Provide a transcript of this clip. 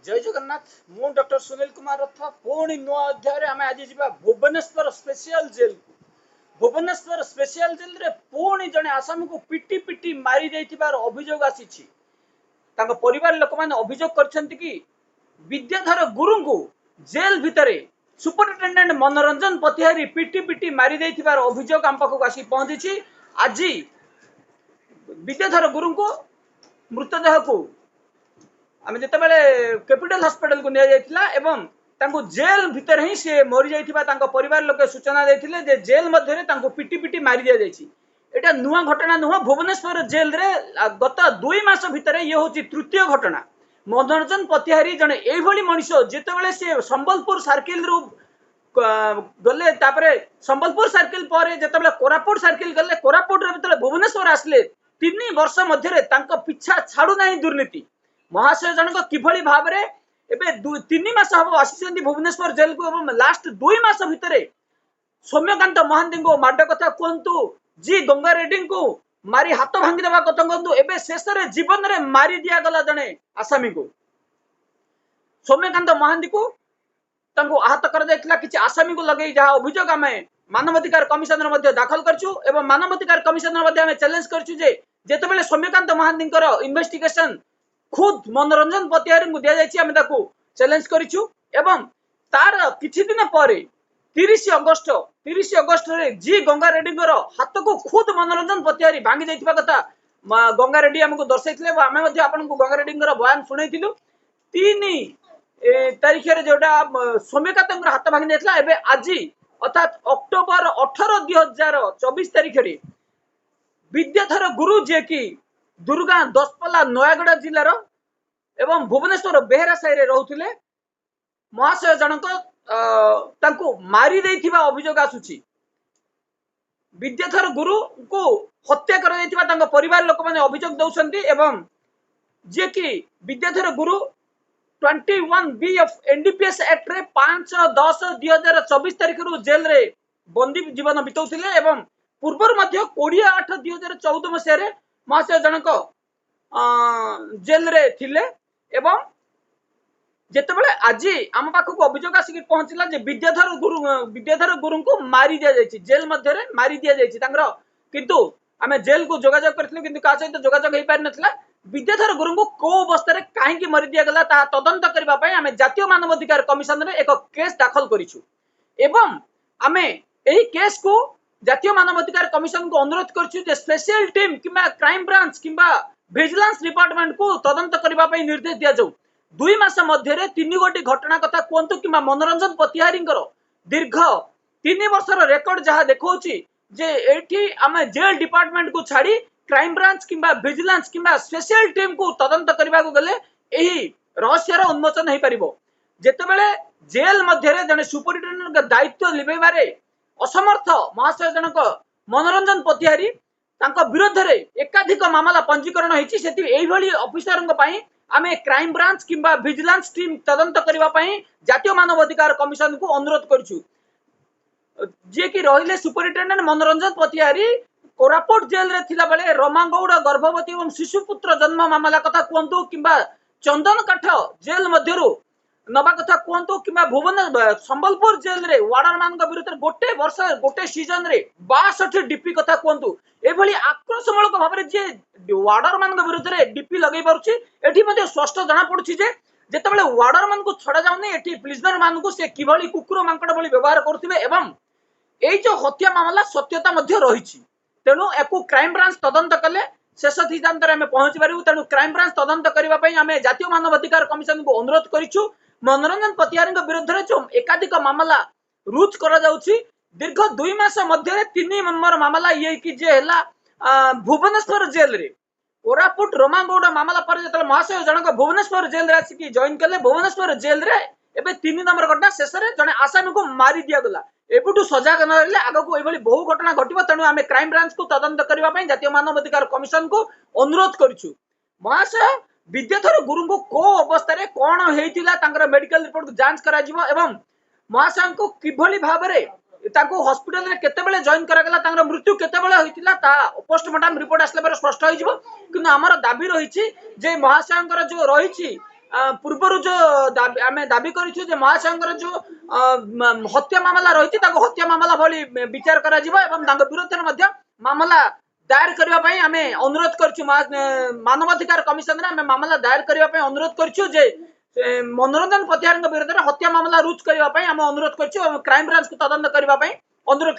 जय जगन्नाथ मु डॉक्टर सुनील कुमार रथ पुणी नुआ अध्याय आम आज जा भुवनेश्वर स्पेशल जेल को भुवनेश्वर स्पेशल जेल रे पुणी जड़े आसामी को पिटी पिटी मारी जाइथिबार अभियोग आसी परिवार लोक मैंने अभियोग करछंती कि विद्याधर गुरु को जेल भितर सुपरिटेडेंट मनोरंजन पतिहारी पिटी पिटी मारी जाइथिबार अभियोग आम पाखक आसी पहुंची। आज विद्याधर गुरु को मृतदेह को आम जिते कैपिटल हॉस्पिटल को एवं तांको जेल भितर ही सी मरी जाइथिबा परिवार लोक सूचना देथिले जे जेल मध्य पिटी पिटी मारी दिया जाइछि। एटा नुआ घटना नुह भुवनेश्वर जेल रे गत 2 मास भितर ये होची तृतीय घटना। मनोरंजन पतिहारी जने एई भली मनुष्य जेतेबेले से संबलपुर सर्किल रु गले तापरे संबलपुर सर्किल पर जेतेबेले कोरापुट सर्किल गले कोरापुट रे जेतेबेले भुवनेश्वर आसले 3 वर्ष मध्य तांको पिछा छाड़ू नाही दुर्नीति। महाशय जनक किभली भाव रे एबे 3 मास हम आसी भुवनेश्वर जेल को एवं लास्ट 2 मास भितर सौम्यकांत महांती को माड कथा कहतु जी गंगा रेड्डी को मारी हाथ भांगी देवा कथा कहतु एबे शेष रे जीवन रे मारी दिया गला जने आसामी को सौम्यकांत महांती को तांको आहत कर जायतिला किछि आसामी को लगे जहा अभियोग आमे मानवाधिकार कमिशन रे मध्ये दाखल करछु एवं मानवाधिकार कमिशन रे मध्ये आमे चैलेंज करछु जे जेतेबेले सौम्यकांत महांती इन्वेस्टिगेशन खुद मनोरंजन पतिहारी को दिया जायछि आमे ताको चैलेंज करिछु एवं तार किछि दिन पर 30 अगस्त रे जी गंगा रेड्डी हाथ को खुद मनोरंजन पतिहारी भांगी जाइथिबा कथा गंगा रेड्डी हमको दर्शाइथिले आमे मध्ये आपनको गंगा रेड्डी बयान सुनाइथिलु। 3 तारीख रे जोटा सौम्यकांत हाथ भांगी जाइथिला एबे आज अर्थात अक्टोबर 18 2024 तारीख रे विद्याधर गुरु जे कि दुर्गा दसपल्ला नयागढ़ जिलार एवं भुवनेश्वर बेहरा साई रोते महाशय जनक तांको मारी देइथिबा अभियोग आसुची। विद्याधर गुरु को हत्या कर देइथिबा तांको परिवार लोक माने अभियोग दउछंती एवं जे कि विद्याधर गुरु 21B ऑफ एनडीपीएस एक्ट रे 5/10/2024 तारीख रु जेल रे बंदी जीवन बितौथिले एवं पूर्वर मध्य 20/8/2014 मसिया रे महाशय जनक जेल रे थिले एवं जेतेबेले आज आम पाखक अभियोग आसिक पहुंचला जे विद्याधर गुरु को मारी दिया जायछि जेल मध्य रे मारी दिया जायछि तांगर किंतु आमे जेल को जोगाजोग करथिलु किंतु का सहित जोगाजोग हेइ पारि नथिला। विद्याधर गुरु को को अवस्था रे काहे की मारी दिया गला ता तदंत करबा पई आमे जातीय मानवाधिकार कमिशन रे एक केस दाखल करिछु एवं आमे एही केस को जातीय मानवाधिकार कमिशन को अनुरोध करछु जे स्पेशल टीम किबा क्राइम ब्रांच किबा विजिलेंस डिपार्टमेंट को तदंत करबा पई निर्देश दिया जाऊ। 2 मास मध्य 3 गोटी घटना कथा कहतु कि मनोरंजन पतिहारी दीर्घ 3 वर्षर रेकर्ड जहाँ देखौछि जे एठी आमे जेल डिपार्टमेंट को छाड़ी क्राइम ब्रांच किबा विजिलेंस किबा स्पेशल टीम को तदंत करबा को गले एही रहस्यर उन्मोचन हेइ परिबो। जेतेबेले जेल मध्य जने सुपरिटेडेंट दायित्व लिबेबारे असमर्थ महाशय जनक मनोरंजन पतिहारी तांको विरोध रे एकाधिक मामला पंजीकरण होईछि सेति एई भली ऑफिसरन पई आमे क्राइम ब्रांच किबा विजिलेंस टीम तदंत करबा पई जातीय मानवाधिकार कमिशन को अनुरोध करछु जे कि रहिले सुपरिटेडेंट मनोरंजन पतिहारी कोरापुट जेल रे थिला बेले रमागौड़ गर्भवती एवं शिशुपुत्र जन्म मामला कथा कहतु किबा चंदन काठ जेल मध्यरु नबा कथा कहतु किबा भुवन संबलपुर जेल रे वार्डर मान विरुद्ध गोटे वर्ष गोटे सीजन रे 62 डीपी कथा कहतु एभली आक्रोशमूलक भाव में जे वार्डर मान विरुद्ध रे डीपी लगे पारुछि एठी मध्ये स्पष्ट जाना पड़ुछि जे जेतेबेले वार्डर मान को छड़ा जाउनी एठी प्रिजनर मान को से किभली कुकुर मांकड़ भली व्यवहार करथिबे एवं एई जो हत्या मामला सत्यता मध्ये रहिछि तेनु एको क्राइम ब्रांच तदंत कले शेष सिद्धांत रे हमें पहुंची पारिबु। तेनु क्राइम ब्रांच तदंत करबा पई हमें जातीय मानवाधिकार कमिशन को अनुरोध करिछु। मनोरंजन पतिहारी विरुद्ध रे जो एकाधिक मामला रुज करा जाउछि दीर्घ 2 मास मध्य 3 नंबर मामला ये कि जे हला भुवनेश्वर जेल रे कोरापुट रमागौड़ मामला पर जतल महाशय जनक भुवनेश्वर जेल रे आसी जॉइन कले भुवनेश्वर जेल रे एबे 3 नंबर घटना शेष रे जने आसामी को मारी दिया गला एबुटू सजाग न रहले आगो को एभली बहु घटना घटिबो तेनु आमे क्राइम ब्रांच को तदंत करबा पई जातीय मानवाधिकार कमिशन को अनुरोध करिछु। महाशय विद्याधर गुरु को अवस्था रे कोन हेइतिला तांकर मेडिकल रिपोर्ट को जांच करा जिवो एवं महाशय को किभली भाव रे ताको हॉस्पिटल रे केतेबेले जॉइन करा गला तांकर मृत्यु केतेबेले होइतिला ता पोस्टमार्टम रिपोर्ट आसले पर स्पष्ट होई जिवो किंतु हमर दाबी रहिछि जे महाशयंकर जो रहिछि पूर्वर जो आम दाबी करूँ महाशंकर जो हत्या मामला रही हत्या मामला भली विचार करा विरोध में मामला दायर करने आम अनुरोध करूँ मानवाधिकार कमिशन आम मामला दायर करने अनुरोध करूँ जे मनोरंजन पथियार विरोध में हत्या मामला रुजु करने आम अनुरोध करूँ क्राइम ब्रांच को तदंत करने अनुरोध कर